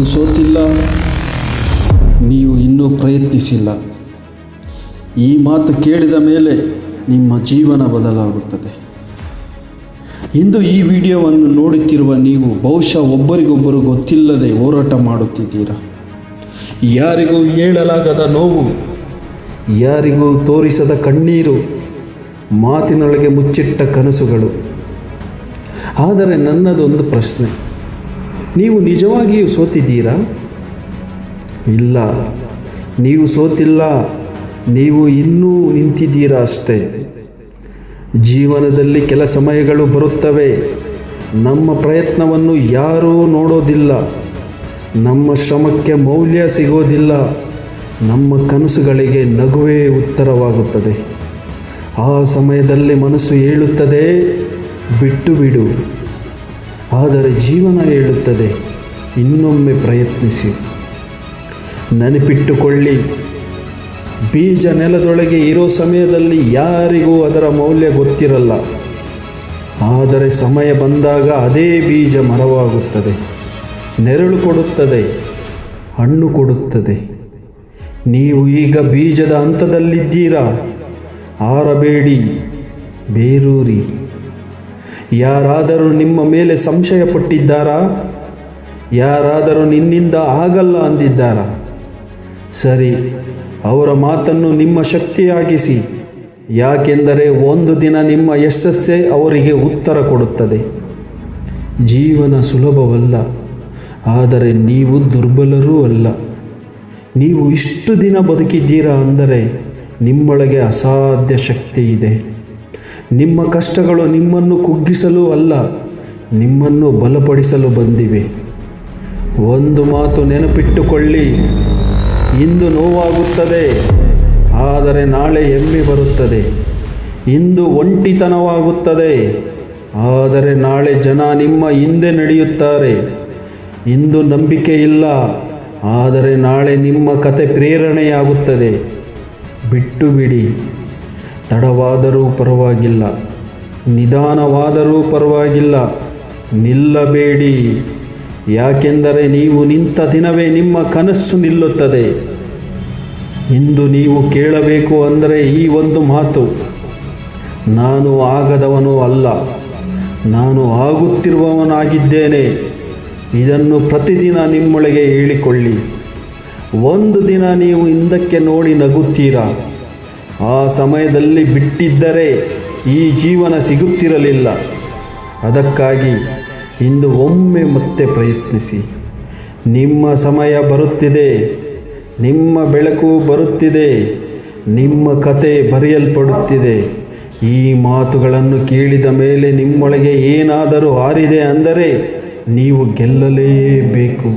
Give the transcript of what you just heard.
ನೀವು ಸೋತಿಲ್ಲ, ನೀವು ಇನ್ನೂ ಪ್ರಯತ್ನಿಸಿಲ್ಲ. ಈ ಮಾತು ಕೇಳಿದ ಮೇಲೆ ನಿಮ್ಮ ಜೀವನ ಬದಲಾಗುತ್ತದೆ. ಇಂದು ಈ ವಿಡಿಯೋವನ್ನು ನೋಡುತ್ತಿರುವ ನೀವು ಬಹುಶಃ ಒಬ್ಬರಿಗೊಬ್ಬರು ಗೊತ್ತಿಲ್ಲದೆ ಹೋರಾಟ ಮಾಡುತ್ತಿದ್ದೀರಾ. ಯಾರಿಗೂ ಹೇಳಲಾಗದ ನೋವು, ಯಾರಿಗೂ ತೋರಿಸದ ಕಣ್ಣೀರು, ಮಾತಿನೊಳಗೆ ಮುಚ್ಚಿಟ್ಟ ಕನಸುಗಳು. ಆದರೆ ನನ್ನದೊಂದು ಪ್ರಶ್ನೆ, ನೀವು ನಿಜವಾಗಿಯೂ ಸೋತಿದ್ದೀರಾ? ಇಲ್ಲ, ನೀವು ಸೋತಿಲ್ಲ, ನೀವು ಇನ್ನೂ ನಿಂತಿದ್ದೀರಾ ಅಷ್ಟೇ. ಜೀವನದಲ್ಲಿ ಕೆಲ ಸಮಯಗಳು ಬರುತ್ತವೆ, ನಮ್ಮ ಪ್ರಯತ್ನವನ್ನು ಯಾರೂ ನೋಡೋದಿಲ್ಲ, ನಮ್ಮ ಶ್ರಮಕ್ಕೆ ಮೌಲ್ಯ ಸಿಗೋದಿಲ್ಲ, ನಮ್ಮ ಕನಸುಗಳಿಗೆ ನಗುವೇ ಉತ್ತರವಾಗುತ್ತದೆ. ಆ ಸಮಯದಲ್ಲಿ ಮನಸ್ಸು ಹೇಳುತ್ತದೆ, ಬಿಟ್ಟು ಬಿಡು. ಆದರೆ ಜೀವನ ಹೇಳುತ್ತದೆ, ಇನ್ನೊಮ್ಮೆ ಪ್ರಯತ್ನಿಸಿ. ನೆನಪಿಟ್ಟುಕೊಳ್ಳಿ, ಬೀಜ ನೆಲದೊಳಗೆ ಇರೋ ಸಮಯದಲ್ಲಿ ಯಾರಿಗೂ ಅದರ ಮೌಲ್ಯ ಗೊತ್ತಿರಲ್ಲ. ಆದರೆ ಸಮಯ ಬಂದಾಗ ಅದೇ ಬೀಜ ಮರವಾಗುತ್ತದೆ, ನೆರಳು ಕೊಡುತ್ತದೆ, ಹಣ್ಣು ಕೊಡುತ್ತದೆ. ನೀವು ಈಗ ಬೀಜದ ಹಂತದಲ್ಲಿದ್ದೀರಾ. ಆರಬೇಡಿ, ಬೇರೂರಿ. ಯಾರಾದರೂ ನಿಮ್ಮ ಮೇಲೆ ಸಂಶಯ ಪಟ್ಟಿದ್ದಾರಾ? ಯಾರಾದರೂ ನಿನ್ನಿಂದ ಆಗಲ್ಲ ಅಂದಿದ್ದಾರಾ? ಸರಿ, ಅವರ ಮಾತನ್ನು ನಿಮ್ಮ ಶಕ್ತಿಯಾಗಿಸಿ. ಯಾಕೆಂದರೆ ಒಂದು ದಿನ ನಿಮ್ಮ ಯಶಸ್ಸೇ ಅವರಿಗೆ ಉತ್ತರ ಕೊಡುತ್ತದೆ. ಜೀವನ ಸುಲಭವಲ್ಲ, ಆದರೆ ನೀವು ದುರ್ಬಲರೂ ಅಲ್ಲ. ನೀವು ಇಷ್ಟು ದಿನ ಬದುಕಿದ್ದೀರಾ ಅಂದರೆ ನಿಮ್ಮೊಳಗೆ ಅಸಾಧ್ಯ ಶಕ್ತಿ ಇದೆ. ನಿಮ್ಮ ಕಷ್ಟಗಳು ನಿಮ್ಮನ್ನು ಕುಗ್ಗಿಸಲು ಅಲ್ಲ, ನಿಮ್ಮನ್ನು ಬಲಪಡಿಸಲು ಬಂದಿವೆ. ಒಂದು ಮಾತು ನೆನಪಿಟ್ಟುಕೊಳ್ಳಿ, ಇಂದು ನೋವಾಗುತ್ತದೆ, ಆದರೆ ನಾಳೆ ಹೆಮ್ಮೆ ಬರುತ್ತದೆ. ಇಂದು ಒಂಟಿತನವಾಗುತ್ತದೆ, ಆದರೆ ನಾಳೆ ಜನ ನಿಮ್ಮ ಹಿಂದೆ ನಡೆಯುತ್ತಾರೆ. ಇಂದು ನಂಬಿಕೆ ಇಲ್ಲ, ಆದರೆ ನಾಳೆ ನಿಮ್ಮ ಕತೆ ಪ್ರೇರಣೆಯಾಗುತ್ತದೆ. ಬಿಟ್ಟು ಬಿಡಿ. ತಡವಾದರೂ ಪರವಾಗಿಲ್ಲ, ನಿಧಾನವಾದರೂ ಪರವಾಗಿಲ್ಲ, ನಿಲ್ಲಬೇಡಿ. ಯಾಕೆಂದರೆ ನೀವು ನಿಂತ ದಿನವೇ ನಿಮ್ಮ ಕನಸು ನಿಲ್ಲುತ್ತದೆ. ಇಂದು ನೀವು ಕೇಳಬೇಕು ಅಂದರೆ ಈ ಒಂದು ಮಾತು, ನಾನು ಆಗದವನು ಅಲ್ಲ, ನಾನು ಆಗುತ್ತಿರುವವನಾಗಿದ್ದೇನೆ. ಇದನ್ನು ಪ್ರತಿದಿನ ನಿಮ್ಮೊಳಗೆ ಹೇಳಿಕೊಳ್ಳಿ. ಒಂದು ದಿನ ನೀವು ಹಿಂದಕ್ಕೆ ನೋಡಿ ನಗುತ್ತೀರಾ. ಆ ಸಮಯದಲ್ಲಿ ಬಿಟ್ಟಿದ್ದರೆ ಈ ಜೀವನ ಸಿಗುತ್ತಿರಲಿಲ್ಲ. ಅದಕ್ಕಾಗಿ ಇಂದು ಒಮ್ಮೆ ಮತ್ತೆ ಪ್ರಯತ್ನಿಸಿ. ನಿಮ್ಮ ಸಮಯ ಬರುತ್ತಿದೆ, ನಿಮ್ಮ ಬೆಳಕು ಬರುತ್ತಿದೆ, ನಿಮ್ಮ ಕತೆ ಬರೆಯಲ್ಪಡುತ್ತಿದೆ. ಈ ಮಾತುಗಳನ್ನು ಕೇಳಿದ ಮೇಲೆ ನಿಮ್ಮೊಳಗೆ ಏನಾದರೂ ಹಾರಿದೆ ಅಂದರೆ ನೀವು ಗೆಲ್ಲಲೇಬೇಕು.